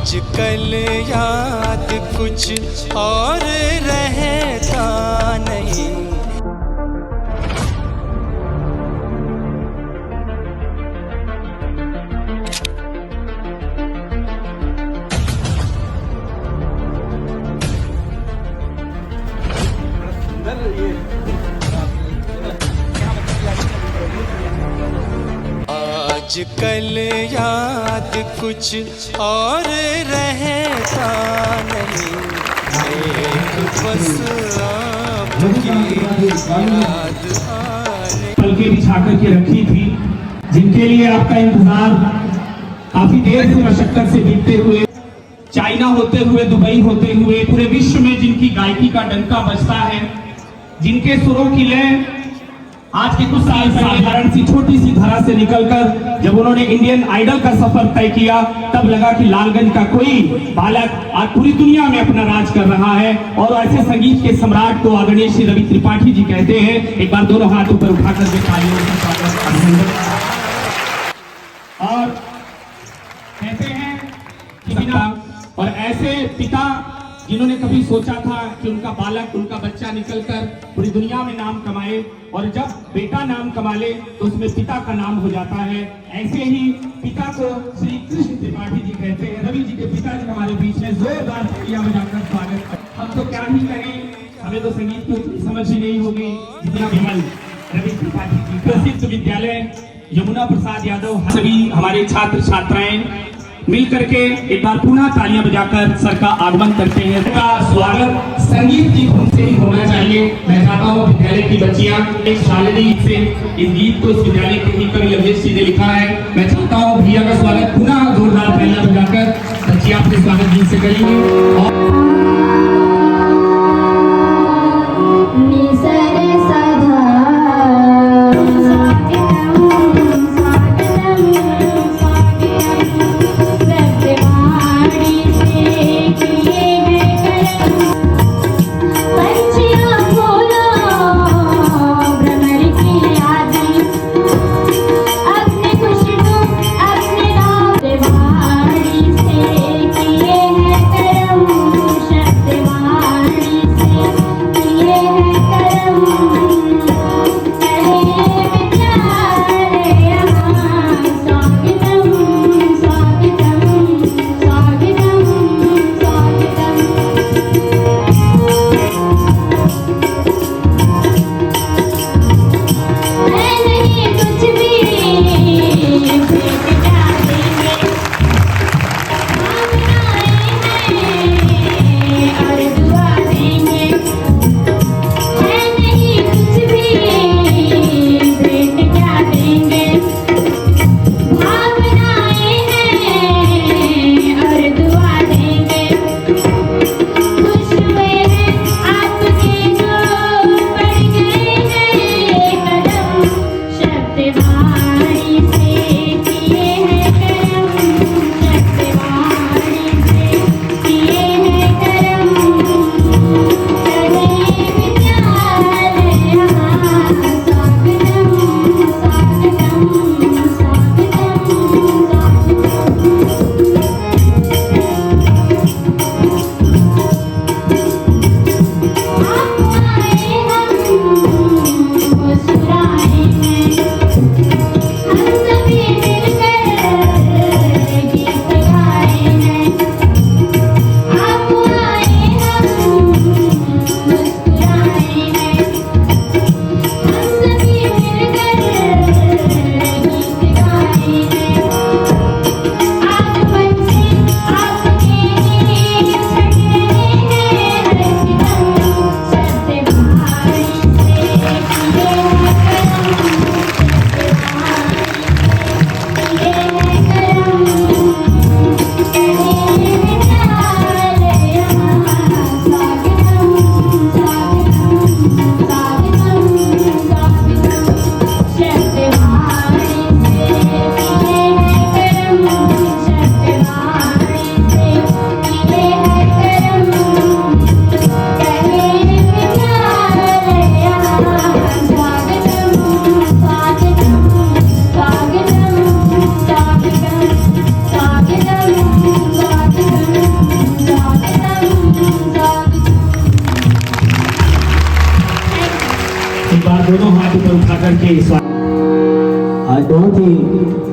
आजकल याद कुछ और रहता नहीं। आजकल याद कुछ और रहता नहीं। एक बस आपकी याद आने पलके बिछाकर के रखी थी, जिनके लिए आपका इंतजार काफी देर से मशक्कत से बीतते हुए, चाइना होते हुए, दुबई होते हुए, पूरे विश्व में जिनकी गायकी का डंका बजता है, जिनके सुरों की लय आज के कुछ साल साधारण सी छोटी सी धरा से निकलकर जब उन्होंने इंडियन आइडल का सफर तय किया, तब लगा कि लालगंज का कोई बालक आज पूरी दुनिया में अपना राज कर रहा है। और ऐसे संगीत के सम्राट को आदरणीय श्री रवि त्रिपाठी जी कहते हैं। एक बार दोनों हाथ ऊपर उठाकर के तालियों से स्वागत अभिनंदन। और कहते हैं कि बिना और ऐसे पिता जिन्होंने कभी सोचा था कि उनका बालक, उनका बच्चा निकलकर पूरी दुनिया में नाम कमाए, और जब बेटा नाम कमा ले तो उसमें पिता का नाम हो जाता है। ऐसे ही पिता को श्री कृष्ण त्रिपाठी जी कहते हैं। रवि जी के पिताजी हमारे बीच में, जोरदार तालियां बजाकर स्वागत। हम तो क्या ही करें, हमें तो संगीत की उतनी समझ ही नहीं होगी जितना विमल रवि त्रिपाठी जी। प्रसिद्ध विद्यालय यमुना प्रसाद यादव, सभी हमारे छात्र छात्राएं मिल करके एक बार पुनः तालियां बजाकर सर का आगमन करते हैं। का स्वागत संगीत की धुन से ही होना चाहिए। मैं चाहता हूँ विद्यालय की बच्चियां एक शालिनी से इस गीत को इस विद्यालय के ही कवि अवधेश जी ने लिखा है। मैं चाहता हूँ भैया का स्वागत पुनः जोरदार तालियां बजाकर बच्चियां अपने स्वागत गीत से करेंगे।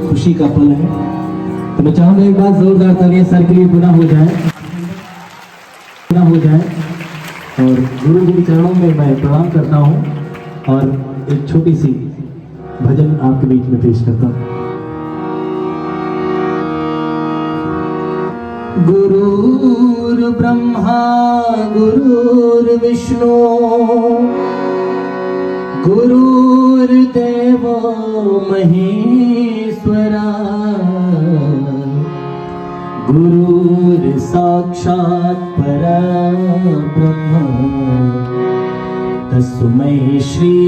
खुशी का पल है। तो मैं चाहूंगा एक बार जोरदार तालियां सर के लिए पुनः हो जाए और गुरु जी के चरणों में मैं प्रणाम करता हूँ और एक छोटी सी भजन आपके बीच में पेश करता हूँ। गुरुर् ब्रह्मा गुरुर्विष्णु गुरुर्देवो महेश्वरा गुरुर्साक्षात् परब्रह्म तस्मै श्री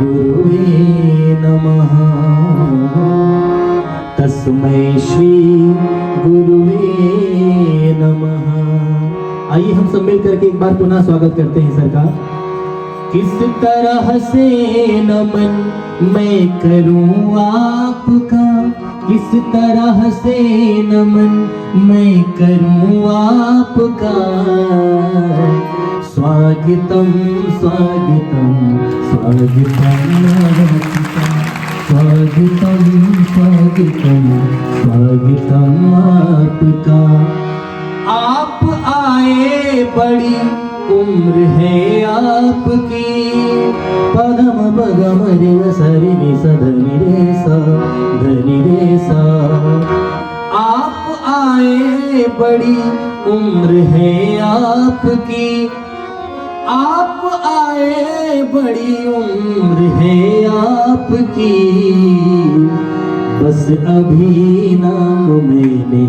गुरुवे नमः तस्मै श्री गुरुवे नमः। आइए हम सब मिल करके एक बार पुनः स्वागत करते हैं सर का। किस तरह से नमन मैं करूं आपका, किस तरह से नमन मैं करूं आपका। स्वागतम स्वागतम स्वागतम स्वागतम स्वागतम स्वागतम आपका। आप आए बड़ी उम्र है आपकी, पदम बगम रे सरि नि सा धनि रे सा धनि रे सा। आप आए बड़ी उम्र है आपकी, आप आए बड़ी उम्र है आपकी। बस अभी नाम मैंने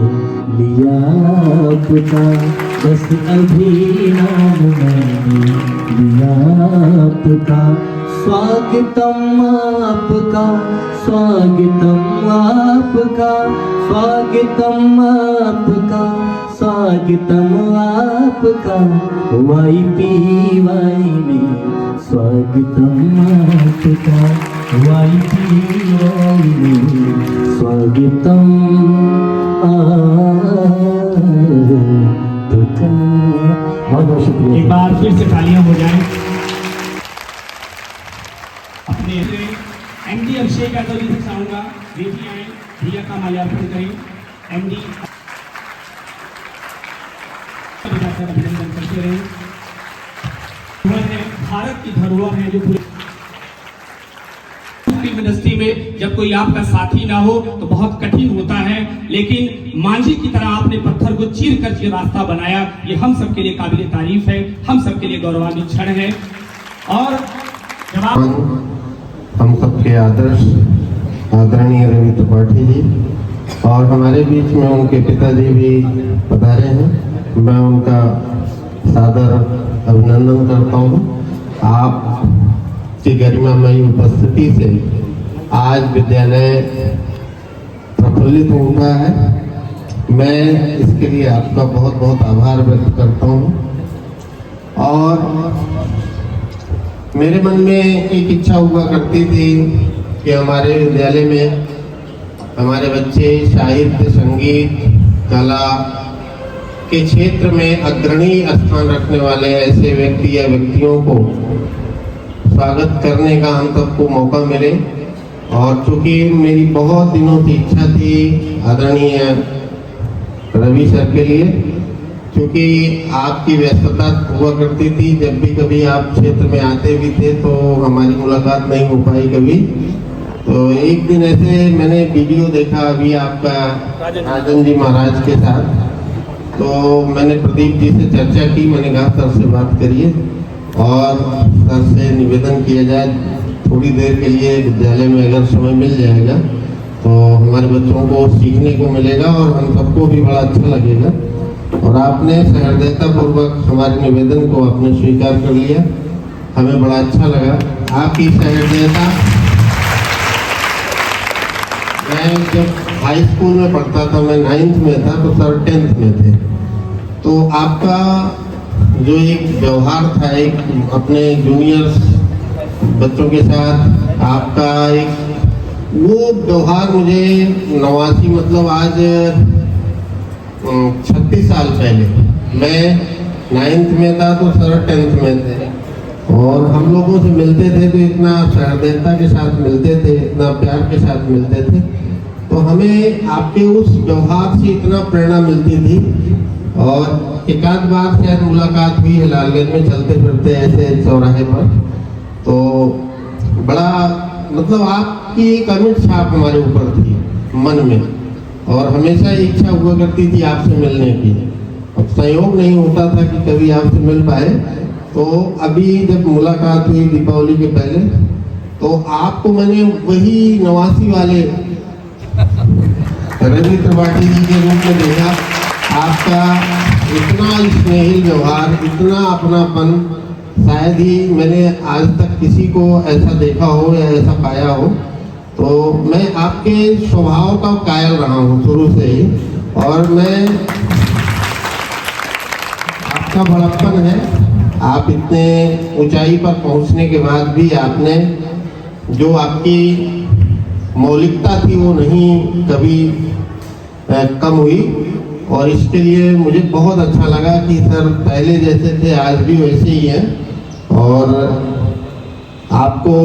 लिया आपका, बस अभी नाम मैंने लिया आपका। स्वागतम आपका स्वागतम आपका स्वागतम आपका स्वागतम आपका। वाईपी वाई में स्वागतम आपका, वाईपी वाई में स्वागतम आपका। बहुत बहुत शुक्रिया। एक बार फिर से तालियां हो जाएं। अपने एमडी अभिषेक यादव जी से चाहूंगा बेटी आए भैया का माल्यार्पण करें। एमडी अभिनंदन करते रहे। भारत की धरोहर है जो पूरे फिल्म इंडस्ट्री में जब कोई आपका साथी ना हो तो बहुत कठिन होता है, लेकिन मांझी की तरह आपने पत्थर को चीर कर ये रास्ता बनाया। ये हम सबके लिए काबिल तारीफ है, हम सबके लिए गौरवान्वित क्षण है। और जब आप हम सबके आदर्श आदरणीय रवि त्रिपाठी जी और हमारे बीच में उनके पिताजी भी पधारे हैं, मैं उनका सादर अभिनंदन करता हूँ। आप की गरिमामयी उपस्थिति से आज विद्यालय प्रफुल्लित हो उठा है। मैं इसके लिए आपका बहुत बहुत आभार व्यक्त करता हूँ। और मेरे मन में एक इच्छा हुआ करती थी कि हमारे विद्यालय में हमारे बच्चे साहित्य, संगीत, कला के क्षेत्र में अग्रणी स्थान रखने वाले ऐसे व्यक्ति या व्यक्तियों को स्वागत करने का हम सबको मौका मिले। और चूंकि मेरी बहुत दिनों से इच्छा थी आदरणीय रवि सर के लिए, क्योंकि आपकी व्यस्तता हुआ करती थी, जब भी कभी आप क्षेत्र में आते भी थे तो हमारी मुलाकात नहीं हो पाई कभी। तो एक दिन ऐसे मैंने वीडियो देखा अभी आपका राजन जी महाराज के साथ, तो मैंने प्रदीप जी से चर्चा की। मैंने कहा सर से बात करिए और सर से निवेदन किया जाए थोड़ी देर के लिए विद्यालय में अगर समय मिल जाएगा तो हमारे बच्चों को सीखने को मिलेगा और हम सबको भी बड़ा अच्छा लगेगा। और आपने सहृदयता पूर्वक हमारे निवेदन को आपने स्वीकार कर लिया, हमें बड़ा अच्छा लगा आपकी सहृदयता। मैं जब हाई स्कूल में पढ़ता था, मैं 9th में था तो सर 10th में थे, तो आपका जो एक व्यवहार था एक अपने जूनियर्स बच्चों के साथ, आपका एक वो व्यवहार मुझे 89 मतलब आज 36 साल पहले मैं 9th में था तो सर 10th में थे, और हम लोगों से मिलते थे तो इतना सहृदयता के साथ मिलते थे, इतना प्यार के साथ मिलते थे तो हमें आपके उस व्यवहार से इतना प्रेरणा मिलती थी। और एक आध बार शायद मुलाकात हुई है लालगंज में चलते फिरते ऐसे चौराहे पर, तो बड़ा मतलब आपकी एक अमिट छाप हमारे ऊपर थी मन में, और हमेशा इच्छा हुआ करती थी आपसे मिलने की। अब संयोग नहीं होता था कि कभी आपसे मिल पाए, तो अभी जब मुलाकात हुई दीपावली के पहले, तो आपको मैंने वही 89 वाले रवि त्रिपाठी जी के रूप में देखा। आपका इतना स्नेहिल व्यवहार, इतना अपनापन शायद ही मैंने आज तक किसी को ऐसा देखा हो या ऐसा पाया हो। तो मैं आपके स्वभाव का कायल रहा हूँ शुरू से ही, और मैं आपका बड़प्पन है। आप इतने ऊंचाई पर पहुंचने के बाद भी आपने जो आपकी मौलिकता थी वो नहीं कभी कम हुई, और इसके लिए मुझे बहुत अच्छा लगा कि सर पहले जैसे थे आज भी वैसे ही हैं। और आपको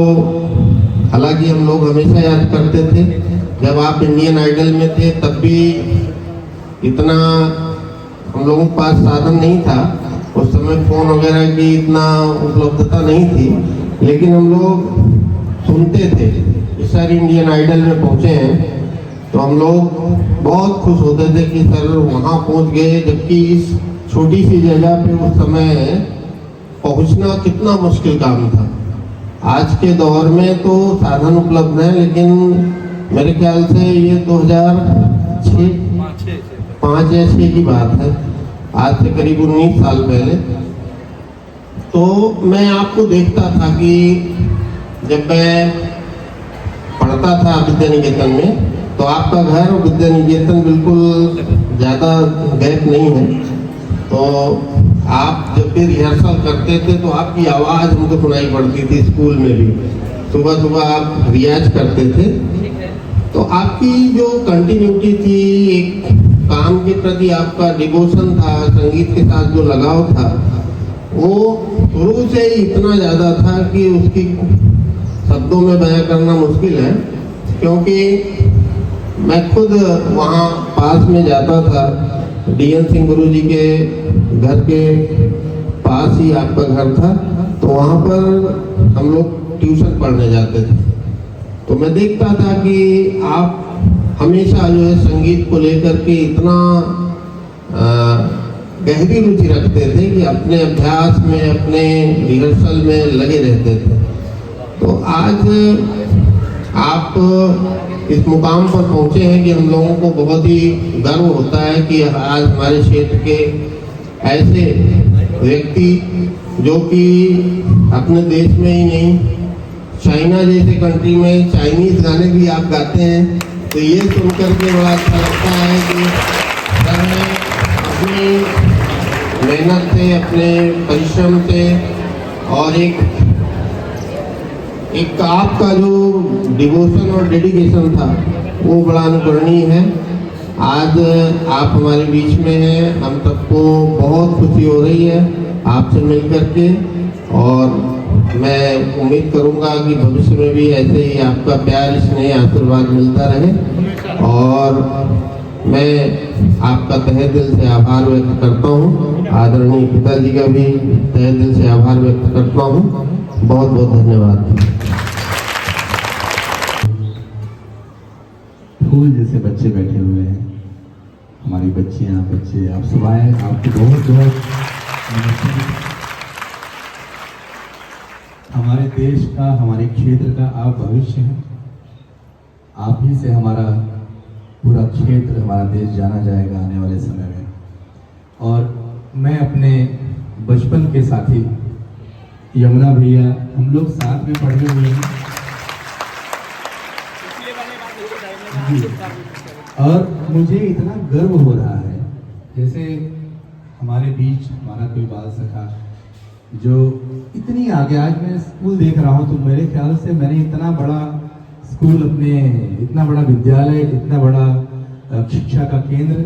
हालांकि हम लोग हमेशा याद करते थे, जब आप इंडियन आइडल में थे तब भी इतना हम लोगों के पास साधन नहीं था, उस समय फ़ोन वगैरह की इतना उपलब्धता नहीं थी, लेकिन हम लोग सुनते थे कि सर इंडियन आइडल में पहुँचे हैं, तो हम लोग बहुत खुश होते थे कि सर वहाँ पहुँच गए, जबकि इस छोटी सी जगह पे उस समय पहुँचना कितना मुश्किल काम था। आज के दौर में तो साधन उपलब्ध हैं, लेकिन मेरे ख्याल से ये 2005 या 6 की बात है, आज से करीब 19 साल पहले। तो मैं आपको देखता था कि जब मैं पढ़ता था विद्या निकेतन में, तो आपका घर और विद्या निकेतन बिल्कुल ज़्यादा गैप नहीं है। तो आप जब भी रिहर्सल करते थे तो आपकी आवाज़ हमको सुनाई पड़ती थी स्कूल में भी, सुबह सुबह आप रियाज करते थे। तो आपकी जो कंटिन्यूटी थी, एक काम के प्रति आपका डिवोशन था, संगीत के साथ जो लगाव था, वो शुरू से ही इतना ज़्यादा था कि उसकी शब्दों में बयां करना मुश्किल है। क्योंकि मैं खुद वहाँ पास में जाता था, डीएन सिंह गुरु जी के घर के पास ही आपका घर था, तो वहाँ पर हम लोग ट्यूशन पढ़ने जाते थे। तो मैं देखता था कि आप हमेशा जो है संगीत को लेकर के इतना गहरी रुचि रखते थे कि अपने अभ्यास में, अपने रिहर्सल में लगे रहते थे। तो आज आप इस मुकाम पर पहुंचे हैं कि हम लोगों को बहुत ही गर्व होता है कि आज हमारे क्षेत्र के ऐसे व्यक्ति जो कि अपने देश में ही नहीं, चाइना जैसे कंट्री में चाइनीज गाने भी आप गाते हैं, तो ये सुनकर के बड़ा अच्छा लगता है कि सर ने अपनी मेहनत से, अपने परिश्रम से और एक आपका जो डिवोशन और डेडिकेशन था वो बड़ा अनुकरणीय है। आज आप हमारे बीच में हैं, हम सबको बहुत खुशी हो रही है आपसे मिल करके, और मैं उम्मीद करूंगा कि भविष्य में भी ऐसे ही आपका प्यार, स्नेह, आशीर्वाद मिलता रहे। और मैं आपका तहे दिल से आभार व्यक्त करता हूँ, आदरणीय पिताजी का भी तहे दिल से आभार व्यक्त करता हूँ। बहुत बहुत धन्यवाद। फूल जैसे बच्चे बैठे हुए हैं, हमारी बच्चियां, बच्चे, आप सब आए, आपको बहुत बहुत नमस्ते। हमारे देश का, हमारे क्षेत्र का आप भविष्य हैं। आप ही से हमारा पूरा क्षेत्र, हमारा देश जाना जाएगा आने वाले समय में। और मैं अपने बचपन के साथी यमुना भैया, हम लोग साथ में पढ़े हुए हैं, और मुझे इतना गर्व हो रहा है जैसे हमारे बीच हमारा कोई बाल सखा जो इतनी आगे, आज मैं स्कूल देख रहा हूँ तो मेरे ख्याल से मैंने इतना बड़ा स्कूल, अपने इतना बड़ा विद्यालय, इतना बड़ा शिक्षा का केंद्र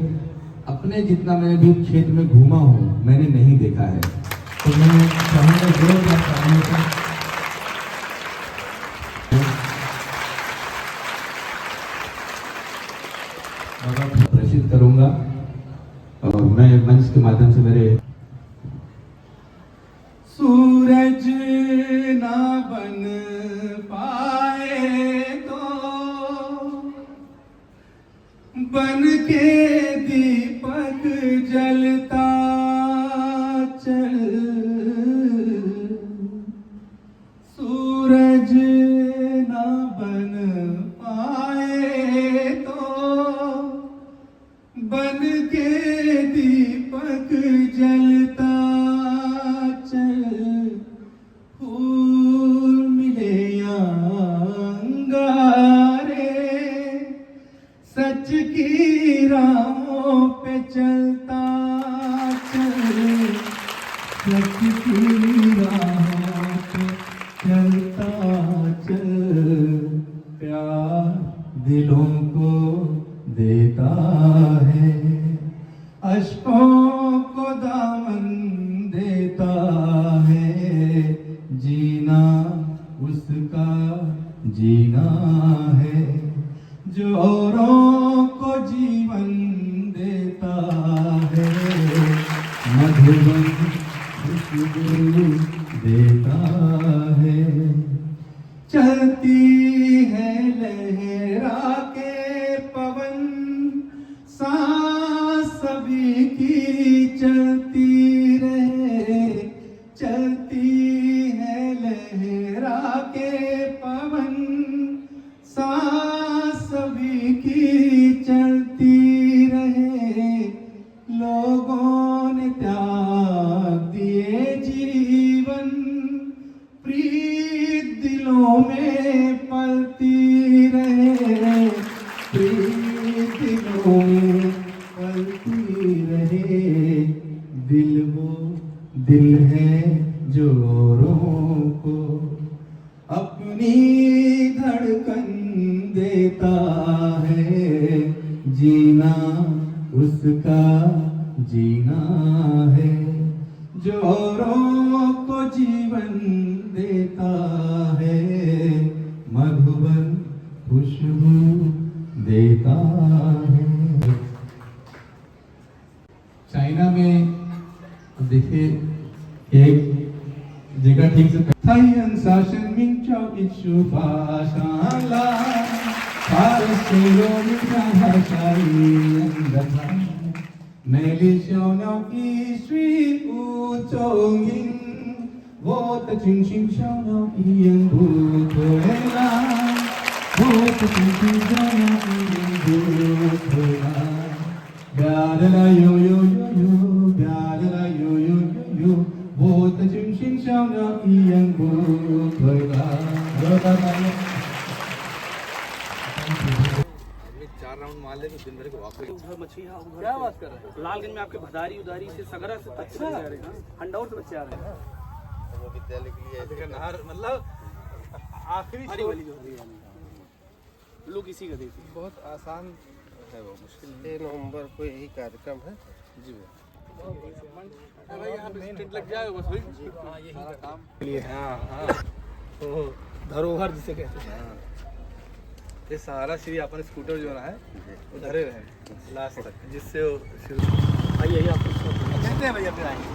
अपने जितना मैंने भी क्षेत्र में घूमा हूँ मैंने नहीं देखा है। तो मैं चाहूँगा जोरदार प्रदर्शित करूंगा और मैं मंच के माध्यम से मेरे सूरज ना बन पाए तो बन के दीपक जलता चल, सूरज ना बन पाए तो बन के दीपक जलता चल, फूल मिले या अंगारे सच की राहों पे चलता चल, सच की राहों पे चलता चल, प्यार दिलों को देता है, अश्कों को दामन देता है, जीना उसका जीना है, जो औरों को जीवन देता है, मधुबन खुशबू देता है, चलती है लहरा के पवन, सांस सभी की चलती रहे, चलती है लहरा के पवन, सांस सभी की चलती रहे, लोगों ने त्याग दिए जीवन, प्रीत दिलों में पलती रहे, प्रीत दिलों में पलती रहे, दिल वो दिल है जो औरों को अपनी धड़कन देता है, जीना उसका जीना है, जो औरों को जीवन देता है, मधुबन खुशबू देता है। चाइना में देखिए एक जगह ठीक से थाईयन शासन मिंचाओ इच्छु फाशाला फारसेरो मिंचा शाई अंदथा मेलिशोनो इश्वी उचोंगिन वो तचिंग शोनो इयन बुतोएला वो तचिंग शोनो Ian बुतोएला Ga-da-da yo-yo-yo-yo, ga-da-da-yo-yo-yo-yo, wo ta-ching-ching shao na iyang bu-toy-la. चार राउंड मार ले तो दिन भर के वापस उधर मछली क्या बात कर रहे हैं? लालगंज में आपके भदारी उदारी से सगरा से अच्छा हंडौर से बच्चे आ रहे हैं। वो विद्यालय के लिए नहर मतलब आखिरी वाली जो है लोग इसी का देते हैं। बहुत आसान है, वो मुश्किल नहीं। 6 नवंबर को यही कार्यक्रम है। जी भाई यहाँ पे टेंट लग जाएगा बस वही सारा काम के लिए। हाँ हाँ तो धरोहर जिसे कहते हैं। ये सारा श्री अपन स्कूटर जो है उधरे रहे लास्ट तक, जिससे वो शुरू आइए आप कहते हैं भैया फिर आएंगे।